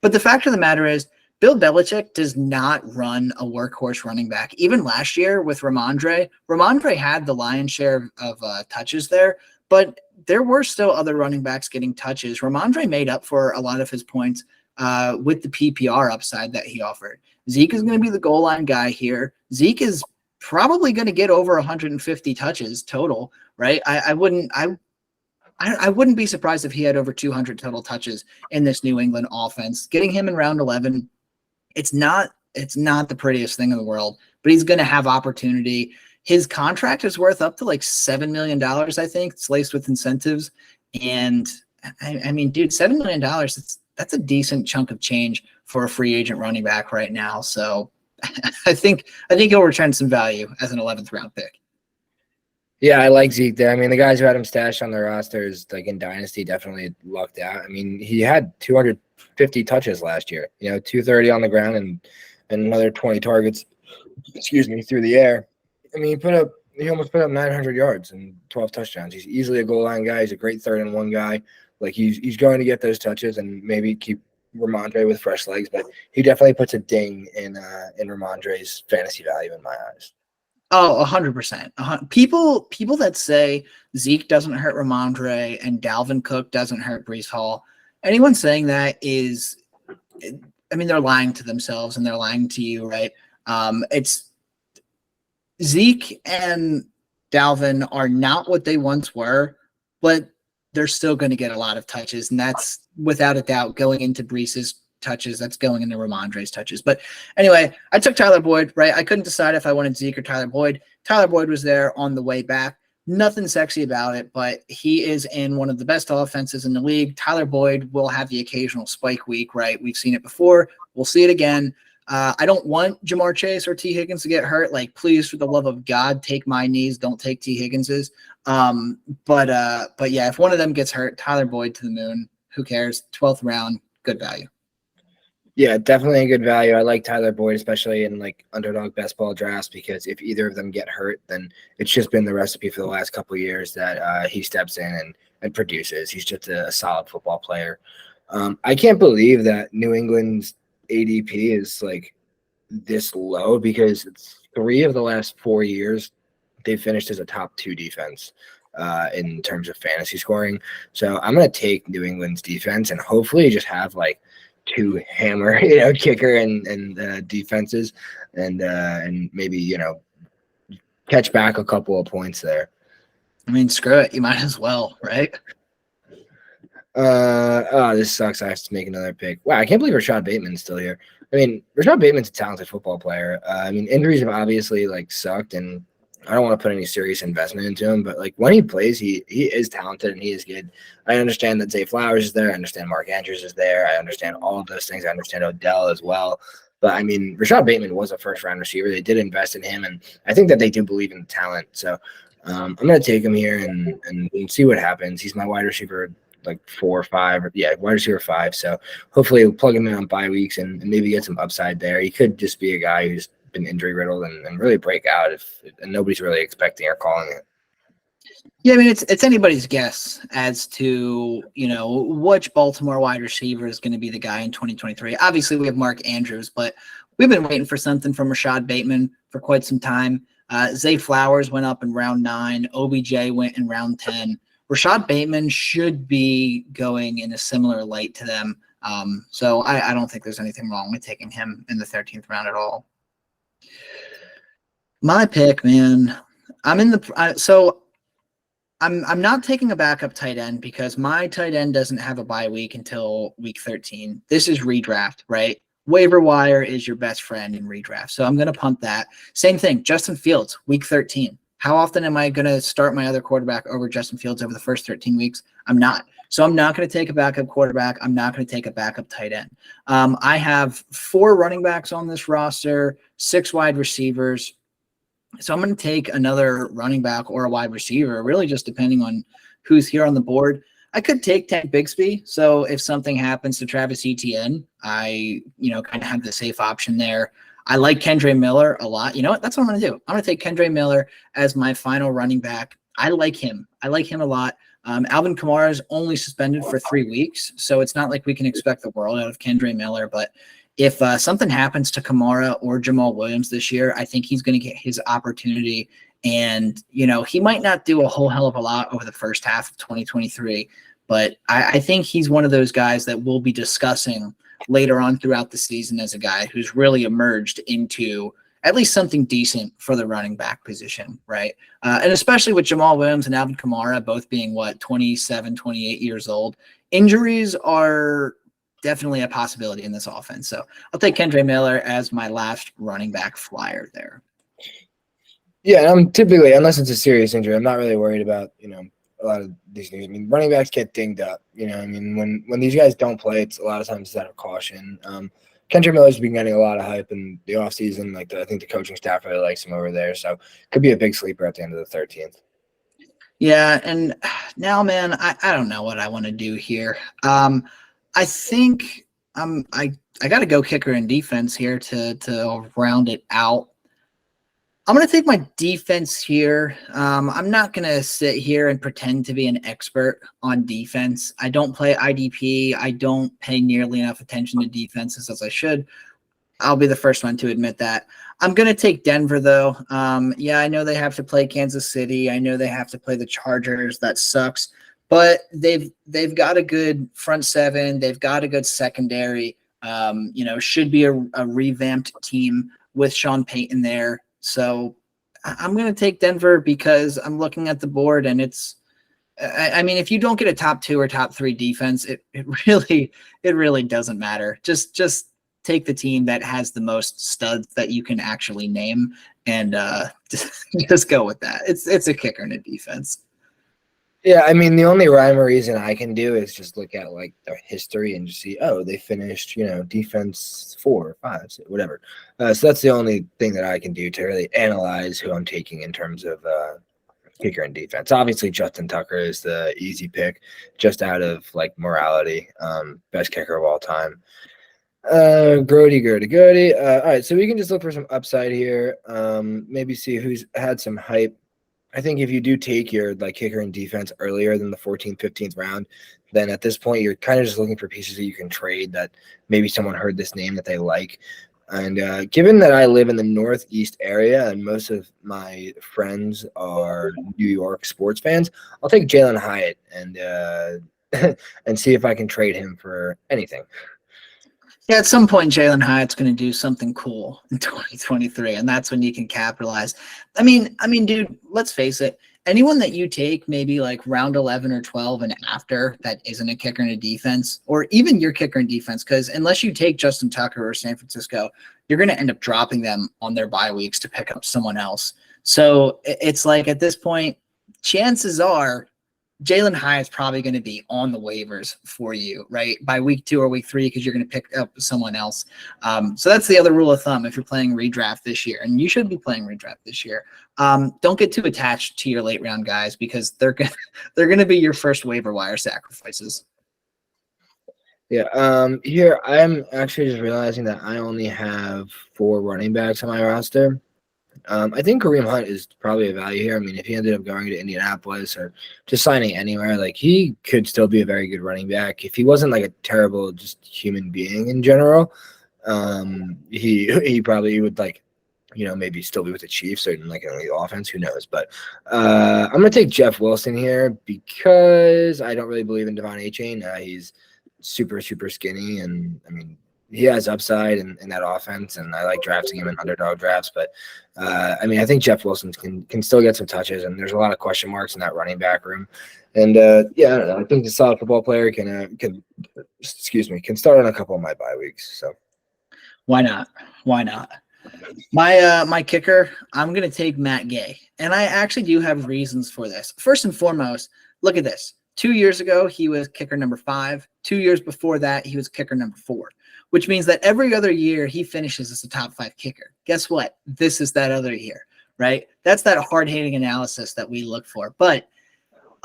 But the fact of the matter is, Bill Belichick does not run a workhorse running back. Even last year with Ramondre had the lion's share of touches there, but there were still other running backs getting touches. Ramondre made up for a lot of his points with the PPR upside that he offered. Zeke is going to be the goal line guy here. Zeke is probably going to get over 150 touches total, right? I wouldn't be surprised if he had over 200 total touches in this New England offense. Getting him in round 11, it's not the prettiest thing in the world, but he's going to have opportunity. His contract is worth up to like $7 million, I think. It's laced with incentives. And I mean, dude, $7 million, that's a decent chunk of change for a free agent running back right now. So I think he'll return some value as an 11th round pick. Yeah, I like Zeke there. I mean, the guys who had him stashed on their rosters, like in Dynasty, definitely lucked out. I mean, he had 250 touches last year, 230 on the ground and another 20 targets, through the air. I mean, he almost put up 900 yards and 12 touchdowns. He's easily a goal line guy. He's a great 3rd-and-1 guy. Like, he's going to get those touches and maybe keep Ramondre with fresh legs, but he definitely puts a ding in Ramondre's fantasy value in my eyes. Oh, 100%. People that say Zeke doesn't hurt Ramondre and Dalvin Cook doesn't hurt Breece Hall, anyone saying that is, I mean, they're lying to themselves and they're lying to you, right? It's Zeke and Dalvin are not what they once were, but they're still going to get a lot of touches, and that's without a doubt going into Breece's touches. That's going into Ramondre's touches. But anyway, I took Tyler Boyd, right? I couldn't decide if I wanted Zeke or Tyler Boyd. Tyler Boyd was there on the way back. Nothing sexy about it, but he is in one of the best offenses in the league. Tyler Boyd will have the occasional spike week, right? We've seen it before. We'll see it again. I don't want Jamar Chase or T. Higgins to get hurt. Like, please, for the love of God, take my knees. Don't take T. Higgins's. But yeah, if one of them gets hurt, Tyler Boyd to the moon. Who cares? 12th round, good value. Yeah, definitely a good value. I like Tyler Boyd, especially in like underdog best ball drafts, because if either of them get hurt, then it's just been the recipe for the last couple of years that he steps in and produces. He's just a solid football player. I can't believe that New England's ADP is like this low, because it's 3 of the last 4 years they finished as a top 2 defense in terms of fantasy scoring. So I'm going to take New England's defense and hopefully just have like 2 hammer, kicker and defenses, and maybe catch back a couple of points there. I mean, screw it, you might as well, right? This sucks. I have to make another pick. Wow, I can't believe Rashad Bateman's still here. I mean, Rashad Bateman's a talented football player. I mean, injuries have obviously like sucked, and I don't want to put any serious investment into him, but like when he plays, he is talented and he is good. I understand that Zay Flowers is there. I understand Mark Andrews is there. I understand all of those things. I understand Odell as well. But I mean, Rashad Bateman was a 1st-round receiver. They did invest in him, and I think that they do believe in the talent. So I'm going to take him here and see what happens. He's my wide receiver, like 4 or 5. Wide receiver 5. So hopefully we'll plug him in on bye weeks and maybe get some upside there. He could just be a guy who's been injury riddled and really break out if nobody's really expecting or calling it. Yeah, I mean it's anybody's guess as to which Baltimore wide receiver is going to be the guy in 2023. Obviously, we have Mark Andrews, but we've been waiting for something from Rashad Bateman for quite some time. Zay Flowers went up in round 9. OBJ went in round 10. Rashad Bateman should be going in a similar light to them. So I don't think there's anything wrong with taking him in the 13th round at all. My pick, man. I'm not taking a backup tight end because my tight end doesn't have a bye week until week 13. This is redraft, right? Waiver wire is your best friend in redraft. So I'm going to punt that. Same thing, Justin Fields, week 13. How often am I going to start my other quarterback over Justin Fields over the first 13 weeks? I'm not. So I'm not going to take a backup quarterback. I'm not going to take a backup tight end. I have 4 running backs on this roster, 6 wide receivers. So I'm going to take another running back or a wide receiver, really just depending on who's here on the board. I could take Tank Bigsby. So if something happens to Travis Etienne, I, kind of have the safe option there. I like Kendre Miller a lot. You know what? That's what I'm going to do. I'm going to take Kendre Miller as my final running back. I like him. I like him a lot. Alvin Kamara is only suspended for 3 weeks, so it's not like we can expect the world out of Kendre Miller, but if something happens to Kamara or Jamal Williams this year, I think he's going to get his opportunity. And, he might not do a whole hell of a lot over the first half of 2023, but I think he's one of those guys that we'll be discussing later on throughout the season as a guy who's really emerged into at least something decent for the running back position, right? And especially with Jamal Williams and Alvin Kamara both being, 27, 28 years old, injuries are definitely a possibility in this offense. So I'll take Kendre Miller as my last running back flyer there. Yeah, I'm typically, unless it's a serious injury, I'm not really worried about, a lot of these things. I mean, running backs get dinged up. When these guys don't play, it's a lot of times it's out of caution. Kendre Miller's been getting a lot of hype in the offseason. I think the coaching staff really likes him over there. So could be a big sleeper at the end of the 13th. Yeah, and now, man, I don't know what I want to do here. I think I got to go kicker and defense here to round it out. I'm going to take my defense here. I'm not going to sit here and pretend to be an expert on defense. I don't play IDP. I don't pay nearly enough attention to defenses as I should. I'll be the first one to admit that. I'm going to take Denver, though. Yeah, I know they have to play Kansas City. I know they have to play the Chargers. That sucks. But they've got a good front seven. They've got a good secondary. Should be a revamped team with Sean Payton there. So I'm going to take Denver because I'm looking at the board and it's – I mean, if you don't get a top 2 or top 3 defense, it really doesn't matter. Just take the team that has the most studs that you can actually name and just go with that. It's a kicker and a defense. Yeah, I mean, the only rhyme or reason I can do is just look at their history and just see, they finished, defense 4, 5, 6, whatever. So that's the only thing that I can do to really analyze who I'm taking in terms of kicker and defense. Obviously, Justin Tucker is the easy pick, just out of morality, best kicker of all time. Grody. All right, so we can just look for some upside here. Maybe see who's had some hype. I think if you do take your kicker and defense earlier than the 14th, 15th round, then at this point you're kind of just looking for pieces that you can trade that maybe someone heard this name that they like. And given that I live in the Northeast area and most of my friends are New York sports fans, I'll take Jalen Hyatt and and see if I can trade him for anything. Yeah, at some point, Jalen Hyatt's going to do something cool in 2023, and that's when you can capitalize. I mean, dude, let's face it. Anyone that you take maybe round 11 or 12 and after that isn't a kicker and a defense, or even your kicker and defense, because unless you take Justin Tucker or San Francisco, you're going to end up dropping them on their bye weeks to pick up someone else. So it's at this point, chances are Jalen Hyatt's probably going to be on the waivers for you, right, by week 2 or week 3 because you're going to pick up someone else. So that's the other rule of thumb if you're playing redraft this year, and you should be playing redraft this year. Don't get too attached to your late round guys because they're going to be your first waiver wire sacrifices. Yeah. Here I'm actually just realizing that I only have 4 running backs on my roster. I think Kareem Hunt is probably a value here. I mean, if he ended up going to Indianapolis or just signing anywhere, like he could still be a very good running back if he wasn't like a terrible just human being in general. He probably would like, maybe still be with the Chiefs or like in the offense. Who knows? But I'm gonna take Jeff Wilson here because I don't really believe in Devon A-Chain. He's super super skinny, and I mean he has upside in that offense, and I like drafting him in underdog drafts. But I mean, I think Jeff Wilson can still get some touches, and there's a lot of question marks in that running back room. And yeah, I don't know. I think the solid football player can start on a couple of my bye weeks. So Why not? Why not? My kicker, I'm gonna take Matt Gay, and I actually do have reasons for this. First and foremost, look at this. 2 years ago, he was kicker number 5. 2 years before that, he was kicker number 4, which means that every other year he finishes as a top 5 kicker. Guess what? This is that other year, right? That's that hard-hitting analysis that we look for. But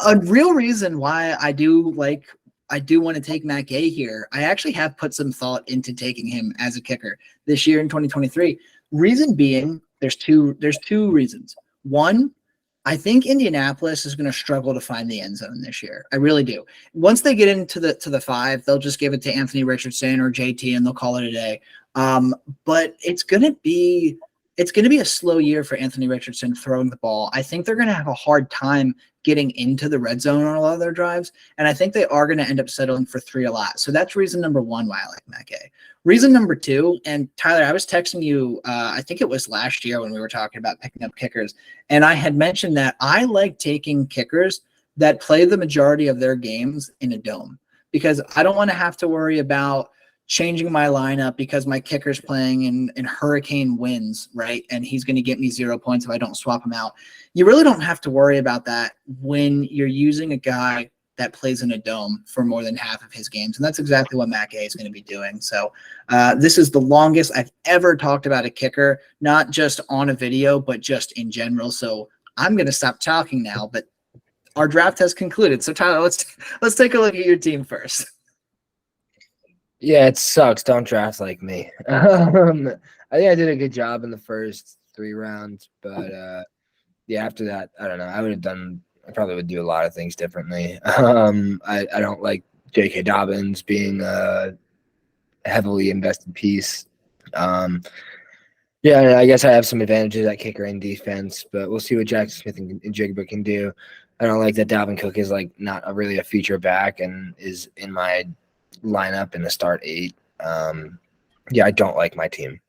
a real reason why I do want to take Matt Gay here, I actually have put some thought into taking him as a kicker this year in 2023. Reason being, there's two reasons. One, I think Indianapolis is going to struggle to find the end zone this year. I really do. Once they get into the 5, they'll just give it to Anthony Richardson or JT and they'll call it a day. But it's going to be a slow year for Anthony Richardson throwing the ball. I think they're going to have a hard time getting into the red zone on a lot of their drives, and I think they are going to end up settling for 3 a lot. So that's reason number 1 why I like Matt Gay. Reason number 2, and Tyler, I was texting you, I think it was last year when we were talking about picking up kickers, and I had mentioned that I like taking kickers that play the majority of their games in a dome because I don't want to have to worry about changing my lineup because my kicker's playing in hurricane winds, right? And he's going to get me 0 points if I don't swap him out. You really don't have to worry about that when you're using a guy that plays in a dome for more than half of his games. And that's exactly what Matt Gay is going to be doing. So this is the longest I've ever talked about a kicker, not just on a video, but just in general. So I'm going to stop talking now, but our draft has concluded. So Tyler, let's take a look at your team first. yeah, it sucks. Don't draft like me. I think I did a good job in the first 3 rounds, but yeah, after that, I don't know. I probably would do a lot of things differently. I don't like J.K. Dobbins being a heavily invested piece. Yeah, I guess I have some advantages at kicker and defense, but we'll see what Jackson Smith and Jigba can do. I don't like that Dalvin Cook is like not really a feature back and is in my lineup in the start 8. Yeah, I don't like my team.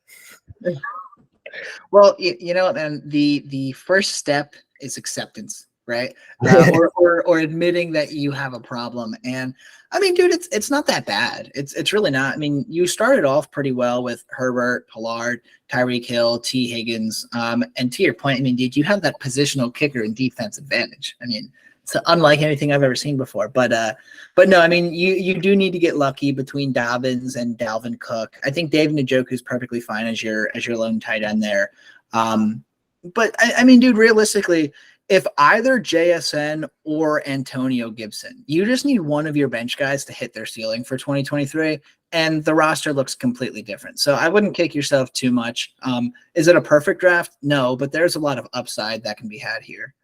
Well, you know, man, the first step is acceptance, right? Or admitting that you have a problem. And I mean, dude, it's not that bad. It's really not. I mean, you started off pretty well with Herbert, Pollard, Tyreek Hill, T. Higgins. And to your point, I mean, dude, you have that positional kicker and defense advantage. I mean, it's unlike anything I've ever seen before. But no, I mean, you do need to get lucky between Dobbins and Dalvin Cook. I think Dave Njoku is perfectly fine as your lone tight end there. But I mean, dude, realistically, if either JSN or Antonio Gibson, you just need one of your bench guys to hit their ceiling for 2023, and the roster looks completely different. So I wouldn't kick yourself too much. Is it a perfect draft? No, but there's a lot of upside that can be had here.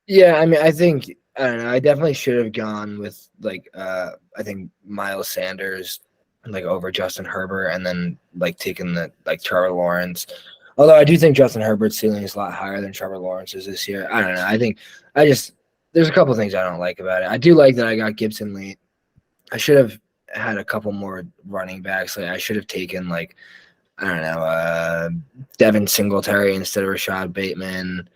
Yeah, I mean, I don't know. I definitely should have gone with like I think Miles Sanders like over Justin Herbert, and then like taking the like Trevor Lawrence. Although I do think Justin Herbert's ceiling is a lot higher than Trevor Lawrence's this year. I don't know. I think there's a couple things I don't like about it. I do like that I got Gibson late. I should have had a couple more running backs. Like I should have taken like I don't know Devin Singletary instead of Rashad Bateman.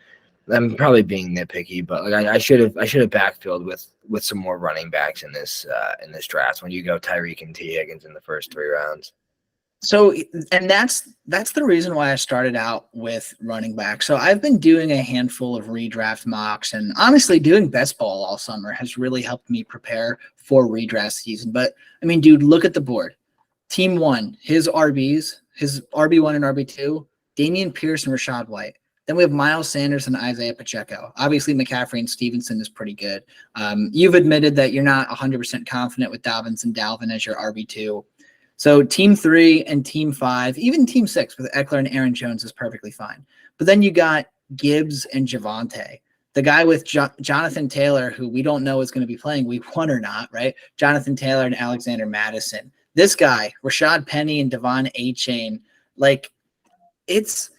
I'm probably being nitpicky, but like I should have backfilled with some more running backs in this draft when you go Tyreek and T. Higgins in the first 3 rounds. So, and that's the reason why I started out with running back. So I've been doing a handful of redraft mocks, and honestly, doing best ball all summer has really helped me prepare for redraft season. But I mean, dude, look at the board. Team 1, his RBs, his RB1 and RB2, Dameon Pierce and Rashad White. Then we have Miles Sanders and Isaiah Pacheco. Obviously, McCaffrey and Stevenson is pretty good. You've admitted that you're not 100% confident with Dobbins and Dalvin as your RB2. So team 3 and team 5, even team 6 with Eckler and Aaron Jones is perfectly fine. But then you got Gibbs and Javonte. The guy with Jonathan Taylor, who we don't know is going to be playing week 1 or not, right? Jonathan Taylor and Alexander Madison. This guy, Rashad Penny and Devon Achane, like it's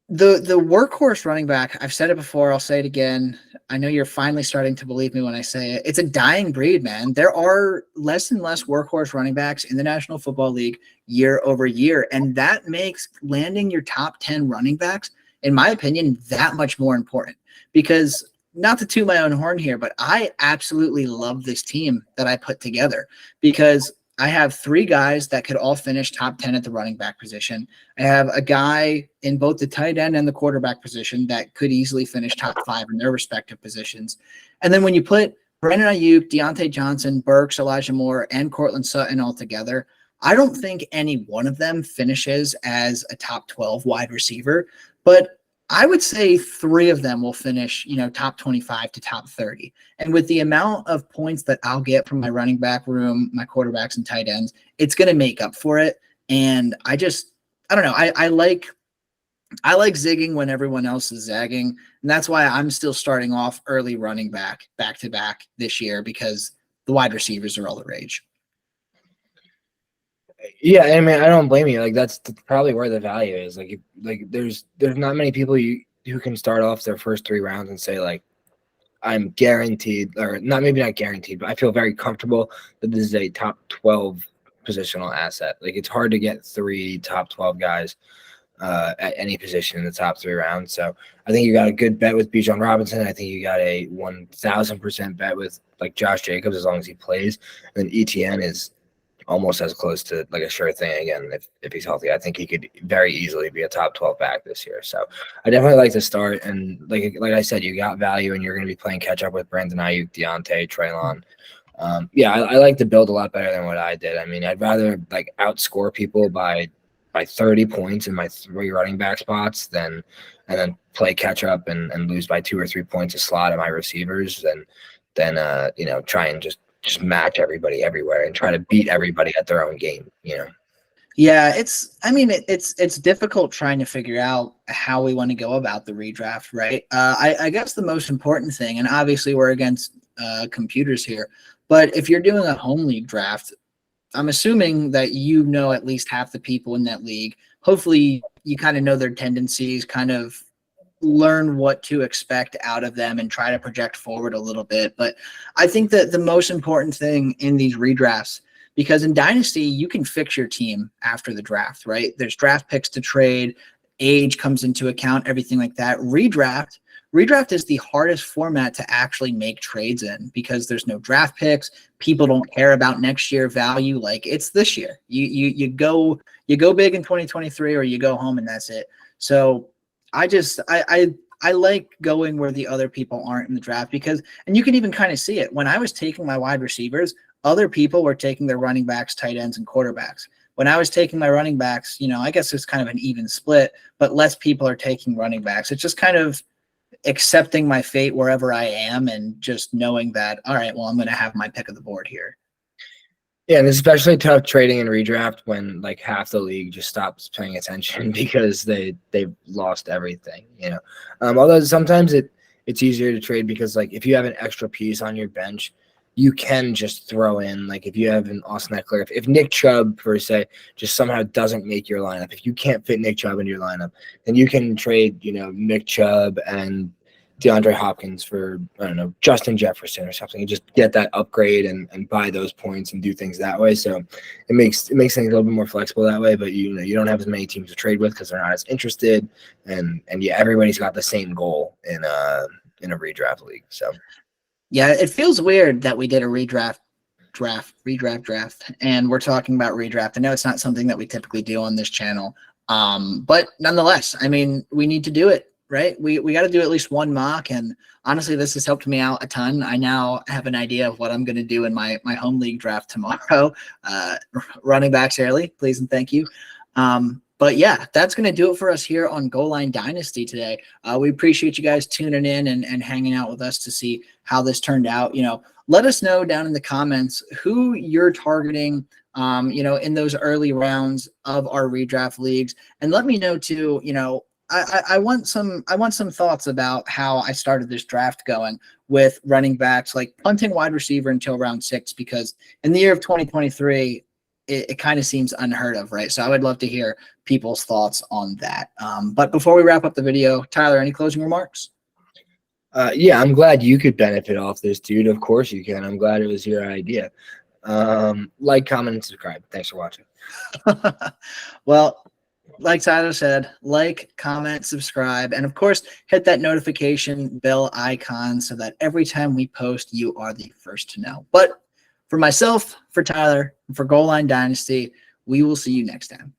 the workhorse running back. I've said it before. I'll say it again. I know you're finally starting to believe me when I say it. It's a dying breed, man. There are less and less workhorse running backs in the National Football League year over year, and that makes landing your top 10 running backs, in my opinion, that much more important. Because not to toot my own horn here, but I absolutely love this team that I put together because I have 3 guys that could all finish top 10 at the running back position. I have a guy in both the tight end and the quarterback position that could easily finish top 5 in their respective positions. And then when you put Brandon Ayuk, Deontay Johnson, Burks, Elijah Moore, and Cortland Sutton all together, I don't think any one of them finishes as a top 12 wide receiver, but I would say 3 of them will finish, top 25 to top 30. And with the amount of points that I'll get from my running back room, my quarterbacks and tight ends, it's going to make up for it. And I don't know. I like zigging when everyone else is zagging. And that's why I'm still starting off early running back to back this year, because the wide receivers are all the rage. Yeah, I mean, I don't blame you. Like that's probably where the value is. Like, there's not many people who can start off their first 3 rounds and say like, I'm guaranteed, or maybe not guaranteed, but I feel very comfortable that this is a top 12 positional asset. Like it's hard to get 3 top 12 guys at any position in the top 3 rounds. So I think you got a good bet with Bijan Robinson. I think you got a 1,000% bet with like Josh Jacobs as long as he plays. And then ETN is almost as close to like a sure thing again if he's healthy. I think he could very easily be a top 12 back this year. So I definitely like to start. And like I said, you got value and you're going to be playing catch up with Brandon Ayuk, Deontay, Treylon. I like to build a lot better than what I did. I mean, I'd rather like outscore people by 30 points in my 3 running back spots and then play catch up and lose by 2 or 3 points a slot at my receivers than try and just match everybody everywhere and try to beat everybody at their own game, Yeah, it's difficult trying to figure out how we want to go about the redraft, right? I guess the most important thing, and obviously we're against computers here, but if you're doing a home league draft, I'm assuming that at least half the people in that league. Hopefully you kind of know their tendencies, kind of learn what to expect out of them and try to project forward a little bit. But I think that the most important thing in these redrafts, because in Dynasty, you can fix your team after the draft, right? There's draft picks to trade, age comes into account, everything like that. Redraft is the hardest format to actually make trades in because there's no draft picks. People don't care about next year value. Like it's this year. You go big in 2023 or you go home and that's it. So I like going where the other people aren't in the draft and you can even kind of see it. When I was taking my wide receivers, other people were taking their running backs, tight ends, and quarterbacks. When I was taking my running backs, I guess it's kind of an even split, but less people are taking running backs. It's just kind of accepting my fate wherever I am and just knowing that, all right, well, I'm going to have my pick of the board here. Yeah, and it's especially tough trading in redraft when like half the league just stops paying attention because they've lost everything, Although sometimes it's easier to trade because like if you have an extra piece on your bench, you can just throw in like if you have an Austin Eckler, if Nick Chubb per se just somehow doesn't make your lineup, if you can't fit Nick Chubb in your lineup, then you can trade Nick Chubb and DeAndre Hopkins for, I don't know, Justin Jefferson or something, and just get that upgrade and buy those points and do things that way. So it makes things a little bit more flexible that way, but you don't have as many teams to trade with because they're not as interested, and yeah, everybody's got the same goal in a redraft league. So yeah, it feels weird that we did a redraft and we're talking about redraft. I know it's not something that we typically do on this channel, but nonetheless, I mean, we need to do it. Right? We got to do at least one mock. And honestly, this has helped me out a ton. I now have an idea of what I'm going to do in my home league draft tomorrow. Running backs early, please and thank you. But yeah, that's going to do it for us here on Goal Line Dynasty today. We appreciate you guys tuning in and hanging out with us to see how this turned out. Let us know down in the comments who you're targeting, in those early rounds of our redraft leagues. And let me know too, I want some thoughts about how I started this draft going with running backs, like punting wide receiver until round 6, because in the year of 2023, it kind of seems unheard of, right? So I would love to hear people's thoughts on that. But before we wrap up the video, Tyler, any closing remarks? Yeah, I'm glad you could benefit off this, dude. Of course you can. I'm glad it was your idea. Like, comment, and subscribe. Thanks for watching. Well, like Tyler said, like, comment, subscribe, and of course, hit that notification bell icon so that every time we post, you are the first to know. But for myself, for Tyler, and for Goal Line Dynasty, we will see you next time.